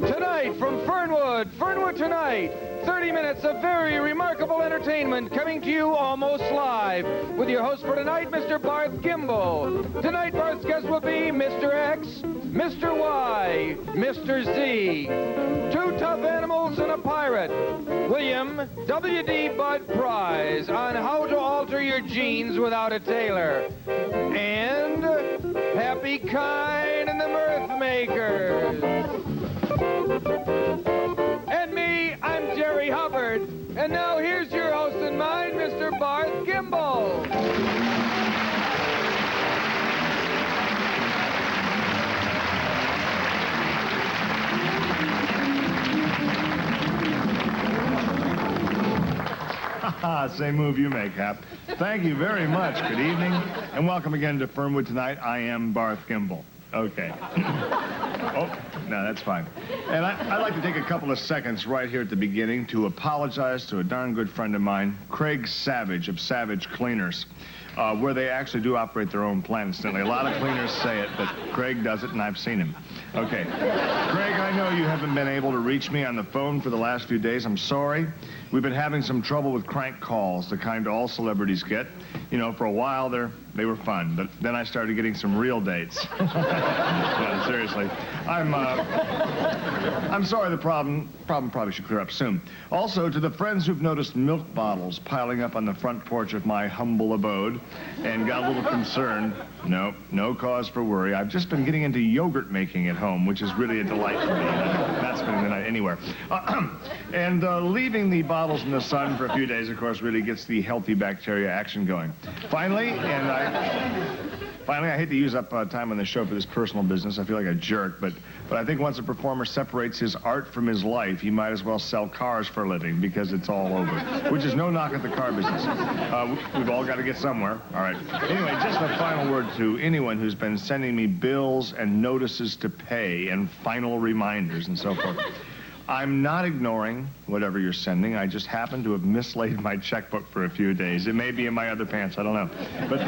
Tonight from Fernwood Tonight, 30 minutes of very remarkable entertainment coming to you almost live with your host for tonight, Mr. Barth Gimbel. Tonight, Barth's guests will be Mr. X, Mr. Y, Mr. Z, two tough animals and a pirate, William W.D. Budd Prize on how to alter your jeans without a tailor, and Happy Kind and the Mirth Makers. And me, I'm Jerry Hubbard. And now here's your host and mine, Mr. Barth Gimbel. Same move you make, Hap. Thank you very much. Good evening, and welcome again to Fernwood Tonight. I am Barth Gimbel. Okay. Oh, no, that's fine. And I'd like to take a couple of seconds right here at the beginning to apologize to a darn good friend of mine, Craig Savage of Savage Cleaners, where they actually do operate their own plant, incidentally. A lot of cleaners say it, but Craig does it, and I've seen him. Okay. Craig, I know you haven't been able to reach me on the phone for the last few days. I'm sorry. We've been having some trouble with crank calls, the kind all celebrities get. You know, for a while they were fun, but then I started getting some real dates. Yeah, seriously. I'm sorry, the problem probably should clear up soon. Also, to the friends who've noticed milk bottles piling up on the front porch of my humble abode and got a little concerned, no cause for worry. I've just been getting into yogurt making at home, which is really a delight for me. Not spending the night anywhere. And leaving the bottles in the sun for a few days, of course, really gets the healthy bacteria action going. Finally, I hate to use up time on the show for this personal business. I feel like a jerk, but I think once a performer separates his art from his life, he might as well sell cars for a living because it's all over, which is no knock at the car business. We've all got to get somewhere. All right. Anyway, just a final word to anyone who's been sending me bills and notices to pay and final reminders and so forth. I'm not ignoring whatever you're sending. I just happen to have mislaid my checkbook for a few days. It may be in my other pants, I don't know. But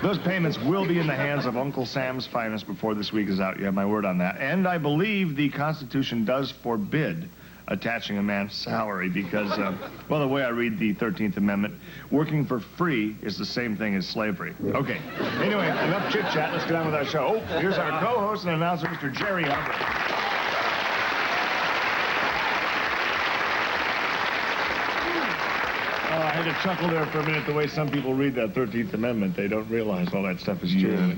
those payments will be in the hands of Uncle Sam's finest before this week is out. You have my word on that. And I believe the Constitution does forbid attaching a man's salary because, well, the way I read the 13th Amendment, working for free is the same thing as slavery. Okay. Anyway, enough chit-chat. Let's get on with our show. Oh, here's our co-host and announcer, Mr. Jerry Hubbard. I had to chuckle there for a minute the way some people read that 13th Amendment. They don't realize all that stuff is true.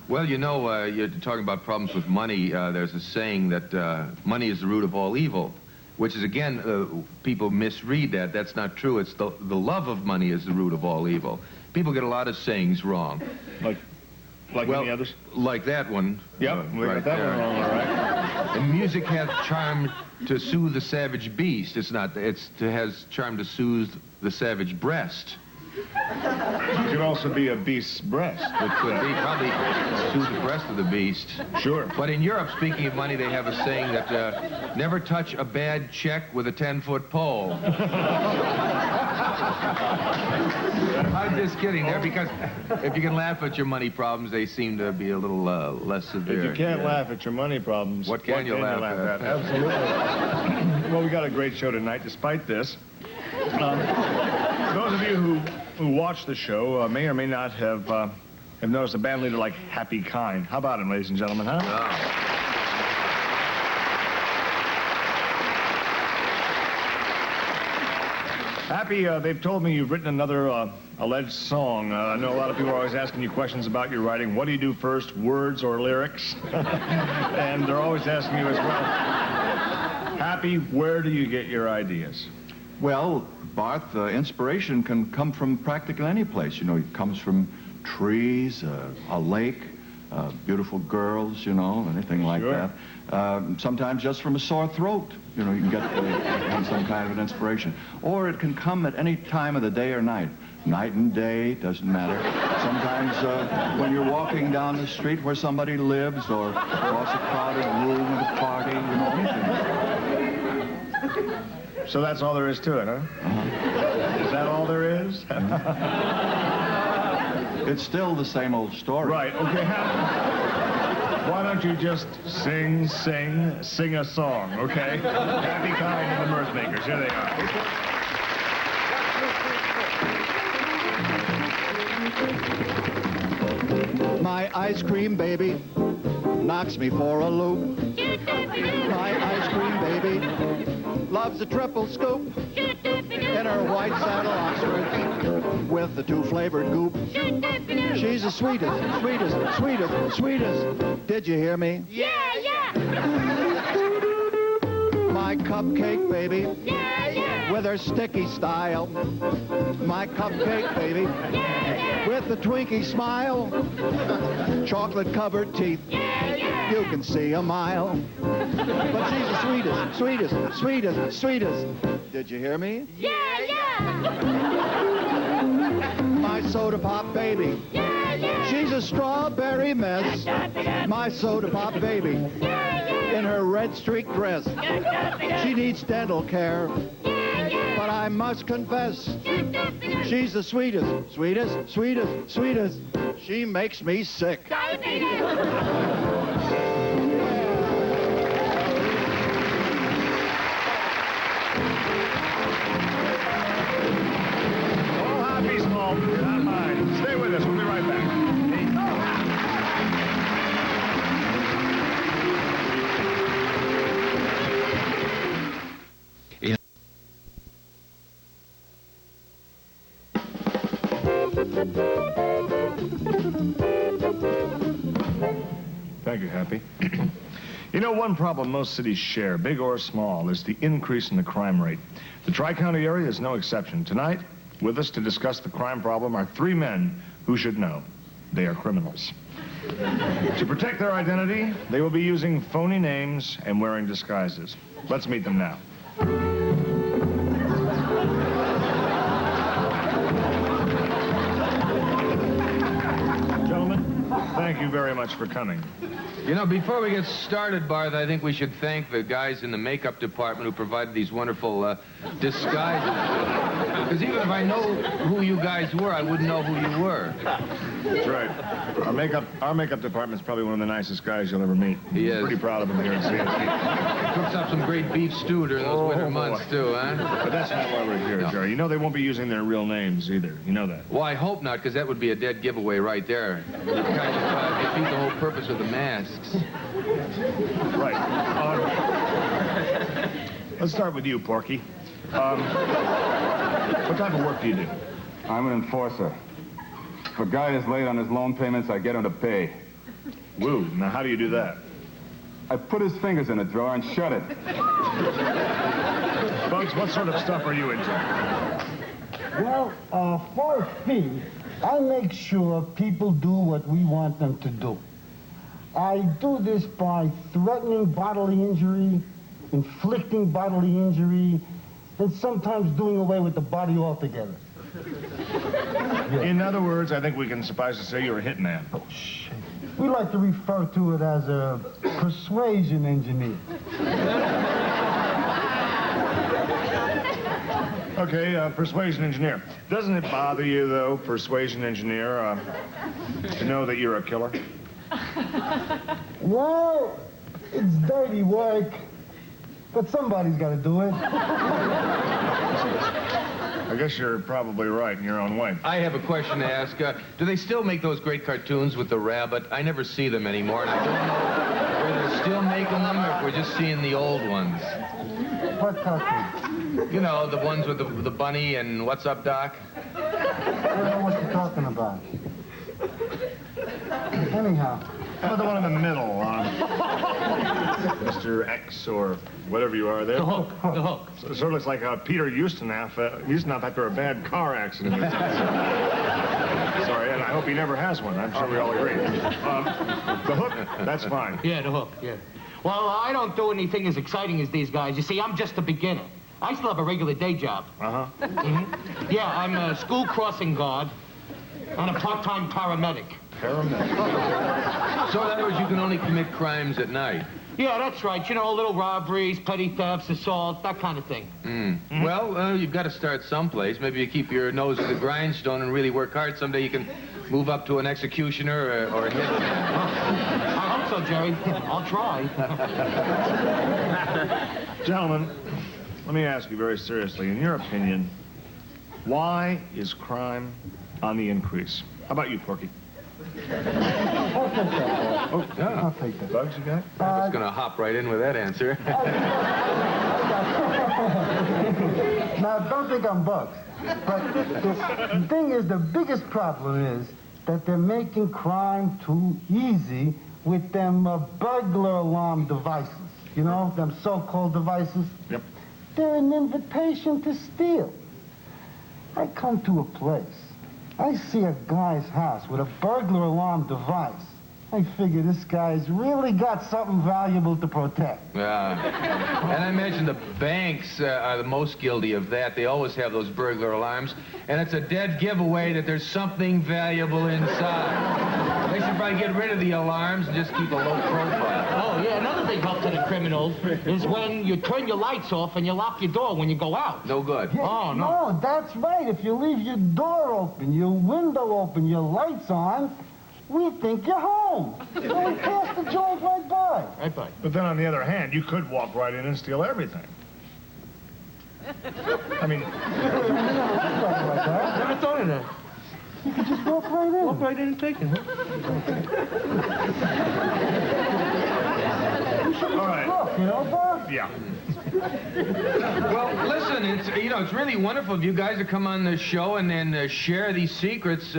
Well, you know, you're talking about problems with money. There's a saying that money is the root of all evil, which is, again, people misread that. That's not true. It's the love of money is the root of all evil. People get a lot of sayings wrong. Like any others? Like that one. Yep, we got that one wrong, all right. And music hath charm to soothe the savage beast. It has charm to soothe the savage breast. It could also be a beast's breast. It could be, probably soothe the breast of the beast. Sure. But in Europe, speaking of money, they have a saying that never touch a bad check with a 10-foot pole. I'm just kidding there, because if you can laugh at your money problems, they seem to be a little less severe. If you can't laugh at your money problems, what can you laugh at? Absolutely. Well, we got a great show tonight, despite this. Those of you who watch the show may or may not have noticed a band leader like Happy Kind. How about him, ladies and gentlemen, huh? Oh. Happy, they've told me you've written another alleged song. I know a lot of people are always asking you questions about your writing. What do you do first, words or lyrics? And they're always asking you as well. Happy, where do you get your ideas? Well, Barth, inspiration can come from practically any place. You know, it comes from trees, a lake, beautiful girls, you know, anything like that. Sometimes just from a sore throat, you know, you can get some kind of an inspiration. Or it can come at any time of the day or night. Night and day, doesn't matter. Sometimes when you're walking down the street where somebody lives or across a crowded room at a party, you know, anything. So that's all there is to it, huh? Is that all there is? It's still the same old story. Right, okay, why don't you just sing a song, okay? Happy Kind and the Mirth Makers, here they are. My ice cream baby knocks me for a loop. My ice cream baby loves a triple scoop in her white saddle Oxford with the 2 flavored goop. She's the sweetest, sweetest, sweetest, sweetest. Did you hear me? Yeah, yeah. My cupcake baby Yeah, yeah. with her sticky style. My cupcake baby with the Twinkie smile. Chocolate covered teeth. You can see a mile. But she's the sweetest, sweetest, sweetest, sweetest. Did you hear me? Yeah, yeah. My soda pop baby. Yeah, yeah. She's a strawberry mess. My soda pop baby. In her red streak dress. She needs dental care. But I must confess, she's the sweetest, sweetest, sweetest, sweetest. She makes me sick. All happy, small. Not mine. Stay with us. We'll be right back. Thank you, Happy. You know, one problem most cities share, big or small, is the increase in the crime rate. The Tri-County area is no exception. Tonight, with us to discuss the crime problem are 3 men who should know. They are criminals. To protect their identity, they will be using phony names and wearing disguises. Let's meet them now. Gentlemen, thank you very much for coming. You know, before we get started, Barth, I think we should thank the guys in the makeup department who provided these wonderful disguises. Because even if I know who you guys were, I wouldn't know who you were. That's right. Our makeup department's probably one of the nicest guys you'll ever meet. He is. Pretty proud of him here in CSP. Cooks up some great beef stew during those winter months, too, huh? But that's not why we're here, Jerry. You know they won't be using their real names either. You know that. Well, I hope not, because that would be a dead giveaway right there. It kind of defeat the whole purpose of the masks. Right. Let's start with you, Porky. What type of work do you do? I'm an enforcer. If a guy is late on his loan payments, I get him to pay. Woo. Now, how do you do that? I put his fingers in a drawer and shut it. Bugs, what sort of stuff are you into? Well, for a fee, I make sure people do what we want them to do. I do this by threatening bodily injury, inflicting bodily injury, and sometimes doing away with the body altogether. In other words, I think we can suffice to say you're a hitman. Oh, shit. We like to refer to it as a persuasion engineer. Okay, persuasion engineer. Doesn't it bother you, though, persuasion engineer, to know that you're a killer? Well, it's dirty work, but somebody's got to do it. I guess you're probably right in your own way. I have a question to ask. Do they still make those great cartoons with the rabbit? I never see them anymore, and I don't know whether they're still making them or if we're just seeing the old ones. What cartoon? You know, the ones with the bunny and What's Up, Doc? I don't know what you're talking about. Anyhow. How about the one in the middle, Mr. X or whatever you are there? The Hook. The Hook. So, it sort of looks like Peter Ustinov after a bad car accident. Sorry, and I hope he never has one. I'm sure we all agree. The Hook, that's fine. Yeah, the Hook, yeah. Well, I don't do anything as exciting as these guys. You see, I'm just a beginner. I still have a regular day job. Uh-huh. Mm-hmm. Yeah, I'm a school crossing guard and a part-time paramedic. Paramedic. So in other words, you can only commit crimes at night. Yeah, that's right. You know, little robberies, petty thefts, assault, that kind of thing. Mm. Well, you've got to start someplace. Maybe you keep your nose to the grindstone and really work hard. Someday you can move up to an executioner or a hitman. I hope so, Jerry. I'll try. Gentlemen, let me ask you very seriously. In your opinion, why is crime on the increase? How about you, Porky? I'll take that, boy. Oh, yeah. I'll take that. Bugs, you got it? I was going to hop right in with that answer. Now, don't think I'm Bugs. But the thing is, the biggest problem is that they're making crime too easy with them burglar alarm devices. You know, them so-called devices? Yep. They're an invitation to steal. I come to a place. I see a guy's house with a burglar alarm device. I figure this guy's really got something valuable to protect. Yeah. And I imagine the banks are the most guilty of that. They always have those burglar alarms. And it's a dead giveaway that there's something valuable inside. They should probably get rid of the alarms and just keep a low profile. Oh, yeah, another big help to the criminals is when you turn your lights off and you lock your door when you go out. No good. Yeah, Oh, no. No, that's right. If you leave your door open, your window open, your lights on, we think you're home. So we pass the joint right by. Right by. But then on the other hand, you could walk right in and steal everything. I mean, Never thought of that. you could just walk right in. Walk right in and take it. all right. Look, you know, Bob? Yeah. Well, listen, it's really wonderful of you guys to come on the show and then share these secrets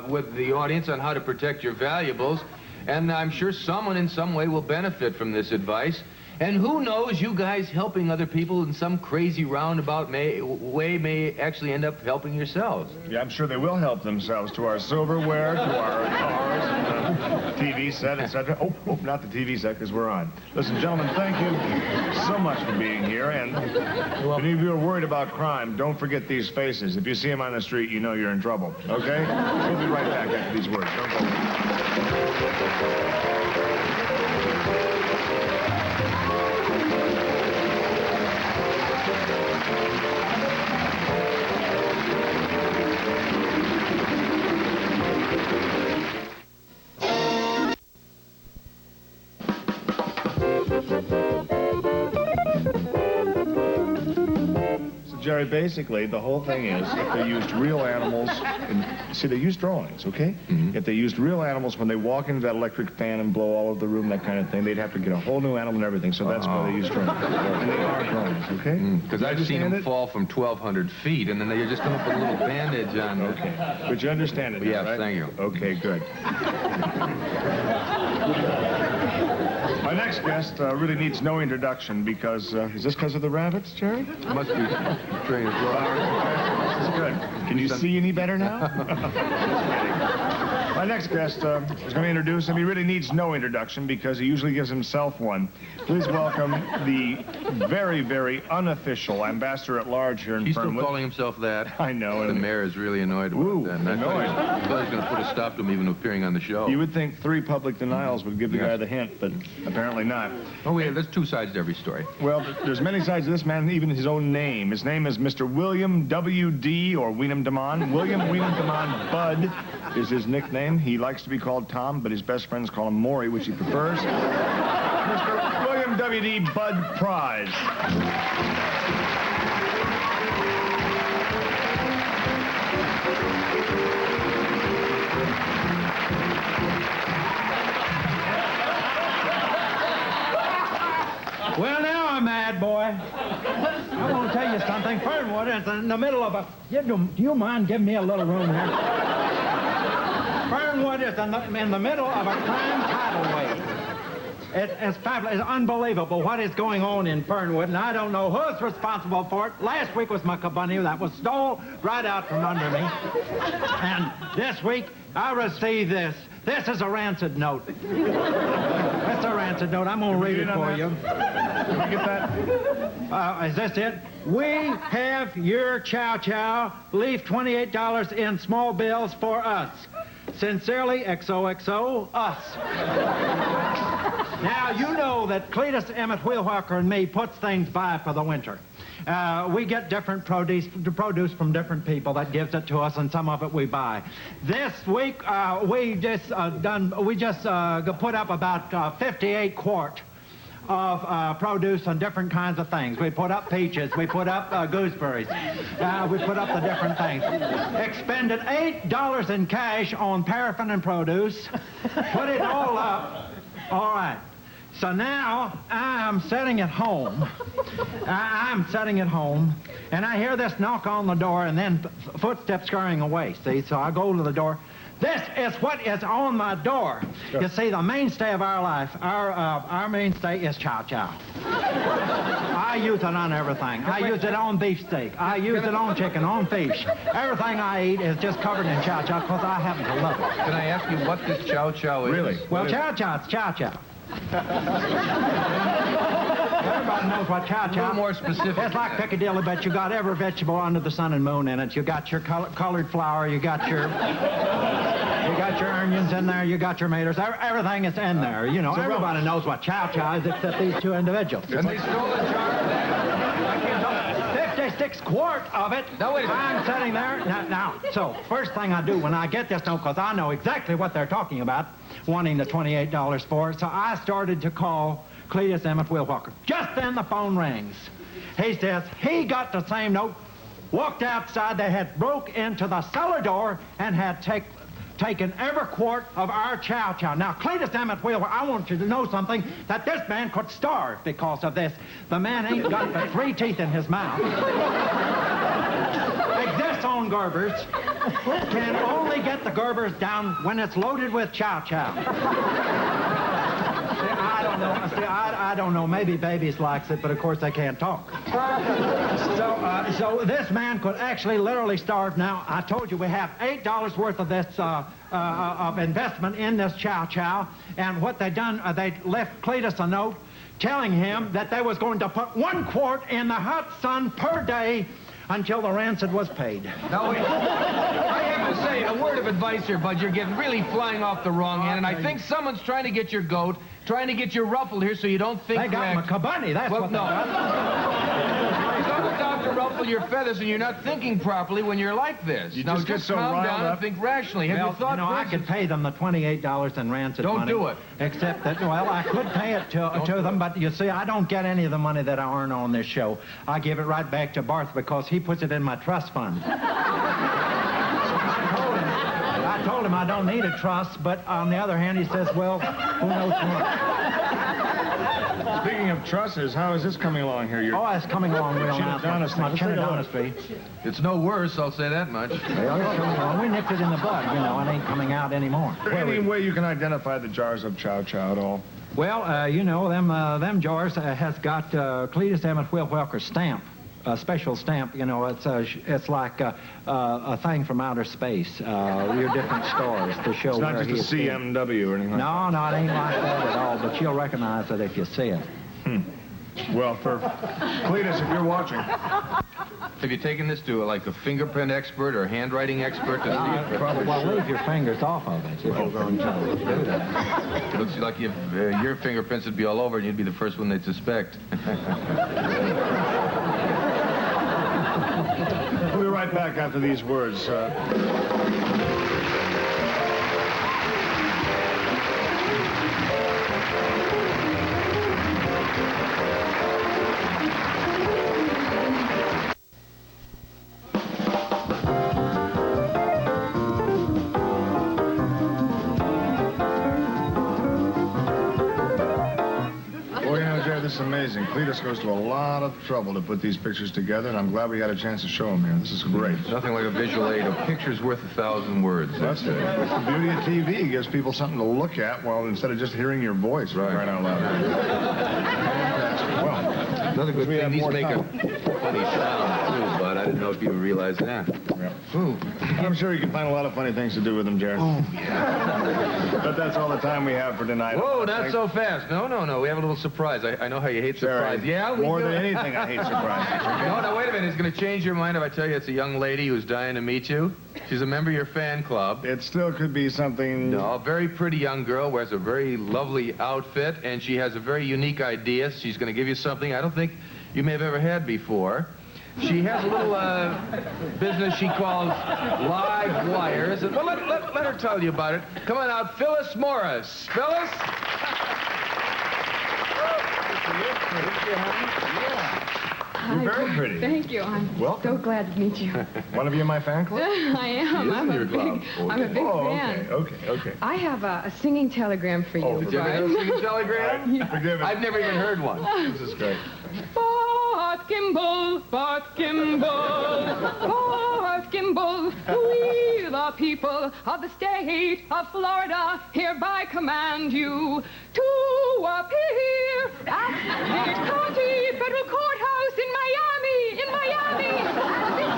with the audience on how to protect your valuables. And I'm sure someone in some way will benefit from this advice. And who knows, you guys helping other people in some crazy roundabout way may actually end up helping yourselves. Yeah, I'm sure they will help themselves to our silverware, to our cars, and TV set, etc. Oh, not the TV set, because we're on. Listen, gentlemen, thank you so much for being here. And if any of you are worried about crime, don't forget these faces. If you see them on the street, you know you're in trouble. Okay? We'll be right back after these words. Don't go. Jerry, basically, the whole thing is if they used real animals, see, they use drawings, okay? Mm-hmm. If they used real animals when they walk into that electric fan and blow all over the room, that kind of thing, they'd have to get a whole new animal and everything, so that's why they use drawings. And they are drawings, okay? Because I've seen them fall from 1,200 feet, and then they just come up with a little bandage on it. Okay. But you understand it now, Yes, right? thank you. Okay, good. My next guest really needs no introduction because, is this because of the rabbits, Jerry? Must be trained as well. This is good. Can you see any better now? My next guest is going to introduce him. He really needs no introduction because he usually gives himself one. Please welcome the very, very unofficial ambassador at large here in He's Fernwood. still calling himself that. I know. The mayor is really annoyed about that. And I thought he was going to put a stop to him even appearing on the show. You would think 3 public denials would give the guy the hint, but apparently not. Oh, wait, there's 2 sides to every story. Well, there's many sides to this man, even his own name. His name is Mr. William W.D. or Weenam Damon. William Weenam Damon Bud is his nickname. He likes to be called Tom, but his best friends call him Maury, which he prefers. Mr. William W.D. Bud Prize. Well, now, mad boy, I want to tell you something. Fernwood is in the middle of a... Do you mind giving me a little room here? Fernwood is in the middle of a crime tidal wave. It's fabulous. It's unbelievable what is going on in Fernwood, and I don't know who's responsible for it. Last week was my cabunny that was stole right out from under me. And this week, I received this. This is a rancid note. It's a rancid note. I'm going to read it for you. Did you get that? Is this it? We have your chow chow. Leave $28 in small bills for us. Sincerely, XOXO, us. Now, you know that Cletus Emmett Wheelwalker and me puts things by for the winter. We get different produce from different people that gives it to us, and some of it we buy. This week, we just put up about 58 quart of produce and different kinds of things. We put up peaches, we put up gooseberries, we put up the different things. Expended $8 in cash on paraffin and produce, put it all up. All right. So now I'm sitting at home. I'm sitting at home, and I hear this knock on the door, and then footsteps scurrying away. See, so I go to the door. This is what is on my door. You see, the mainstay of our life, our mainstay is chow chow. I use it on everything. I use it on beefsteak. I use it on chicken, on fish. Everything I eat is just covered in chow chow because I happen to love it. Can I ask you what this chow chow is? Really? Well, chow chow, it's chow chow. Everybody knows what chow chow. A little more specific. It's like Piccadilly, but you got every vegetable under the sun and moon in it. You got your colored flour. You got your onions in there. You got your tomatoes. Everything is in there. You know, everybody knows what chow chow is except these two individuals. And they stole a jar of that. 56 quart of it. No, wait a minute. I'm sitting there. Now, so first thing I do when I get this note, because I know exactly what they're talking about, wanting the $28 for it, so I started to call Cletus Emmett Wheelwalker. Just then the phone rings. He says he got the same note, walked outside, they had broke into the cellar door and had taken every quart of our chow chow. Now, Cletus Emmett Wheelwalker, I want you to know something, that this man could starve because of this. The man ain't got but 3 teeth in his mouth. Exists on Gerbers. Can only get the Gerbers down when it's loaded with chow chow. I don't know. Maybe babies likes it, but of course they can't talk. So this man could actually literally starve. Now, I told you we have $8 worth of this of investment in this chow chow, and what they done, they left Cletus a note telling him that they was going to put 1 quart in the hot sun per day until the rancid was paid. Now, wait. I have to say, a word of advice here, Bud. You're getting really flying off the wrong end, and I think someone's trying to get your goat, trying to get you ruffled here so you don't think They got my cabunny, that's well, what no. Someone's out to ruffle your feathers, and you're not thinking properly when you're like this. You now, just get so calm riled down up. and think rationally. Have you thought, I could pay them the $28 in rancid Don't money. do it. Except that, well, I could pay it to them, but you see, I don't get any of the money that I earn on this show. I give it right back to Barth because he puts it in my trust fund. I told him I don't need a trust, but on the other hand, he says, well, who knows what. Speaking of trusses, how is this coming along here? It's coming along real nice. My Chinadonistry. It's no worse, I'll say that much. Well, it's coming along. We nipped it in the bud, you know. It ain't coming out anymore. Is there any way you can identify the jars of chow chow at all? Well, you know, them jars has got Cletus Emmett Wheelwalker stamp. A special stamp, you know, it's like a thing from outer space. Your different stores to show where it's not just a CMW or anything like that. No, it ain't like that at all, but you'll recognize it if you see it. Well, for Cletus, if you're watching. Have you taken this to like a fingerprint expert or handwriting expert to see if Well, leave your fingers off of it if you're going to do that. It looks like if your fingerprints would be all over and you'd be the first one they'd suspect. We'll be right back after these words. This is amazing. Cletus goes to a lot of trouble to put these pictures together, and I'm glad we got a chance to show them here. This is great. Nothing like a visual aid. A picture's worth 1,000 words. That's it. That's the beauty of TV. It gives people something to look at, well, instead of just hearing your voice right out loud. Fantastic. Well, another good thing, these make a funny sound, too, but I didn't know if you realized that. Ooh. I'm sure you can find a lot of funny things to do with them, Jerry. Oh, yeah. But that's all the time we have for tonight. Whoa, not so fast. No. We have a little surprise. I know how you hate surprise. Yeah, we More do. than anything, I hate surprises. No, wait a minute. It's going to change your mind if I tell you it's a young lady who's dying to meet you. She's a member of your fan club. It still could be something... No, a very pretty young girl, wears a very lovely outfit, and she has a very unique idea. She's going to give you something I don't think you may have ever had before. She has a little business she calls live wires. Well, let her tell you about it. Come on out, Phyllis Morris. Phyllis? You're very pretty. Thank you. I'm Welcome. so glad to meet you. One of you in my fan club? I am. I'm a big fan. Okay. I have a singing telegram for you. Oh, Did you ever get a singing telegram? Yeah. Forgive it. I've never even heard one. This is great. Bart Gimble, Bart Gimble, we the people of the state of Florida hereby command you to appear at the county federal courthouse in Miami, and this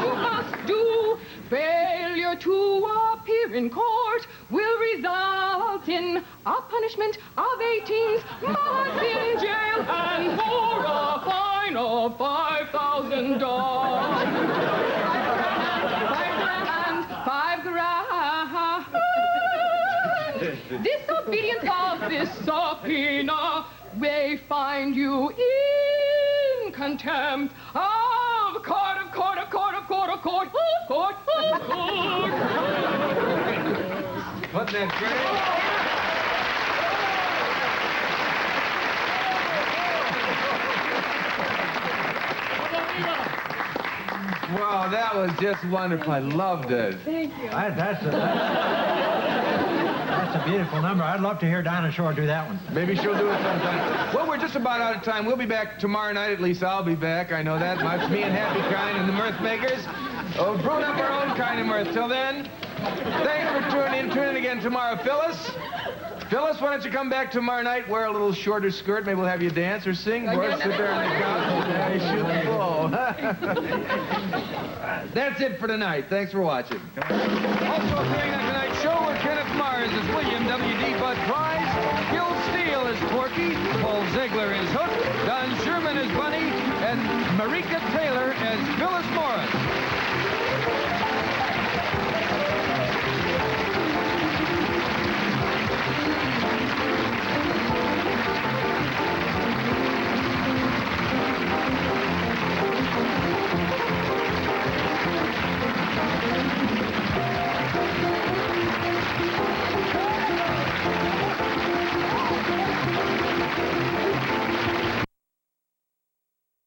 you must do. Failure to appear in court will result in a punishment of 18 months in jail and for a fine of $5,000. Disobedience of this subpoena may find you in contempt of court. Wasn't that great? Wow, that was just wonderful. I loved it. Thank you. That's a beautiful number. I'd love to hear Dinah Shore do that one. Maybe she'll do it sometime. Well, we're just about out of time. We'll be back tomorrow night. At least I'll be back. I know that much. Me and Happy Kind and the Mirth Makers. Oh, brewing up our own kind of mirth. Till then, thanks for tuning in. Tune in again tomorrow. Phyllis, why don't you come back tomorrow night, wear a little shorter skirt. Maybe we'll have you dance or sing. Or sit there on the couch and shoot the bull. That's it for tonight. Thanks for watching. Also appearing on tonight's show were Kenneth Mars as William W.D. Bud Price, Gil Steele as Porky, Paul Ziegler as Hook, Don Sherman as Bunny, and Marika Taylor as Phyllis Morris.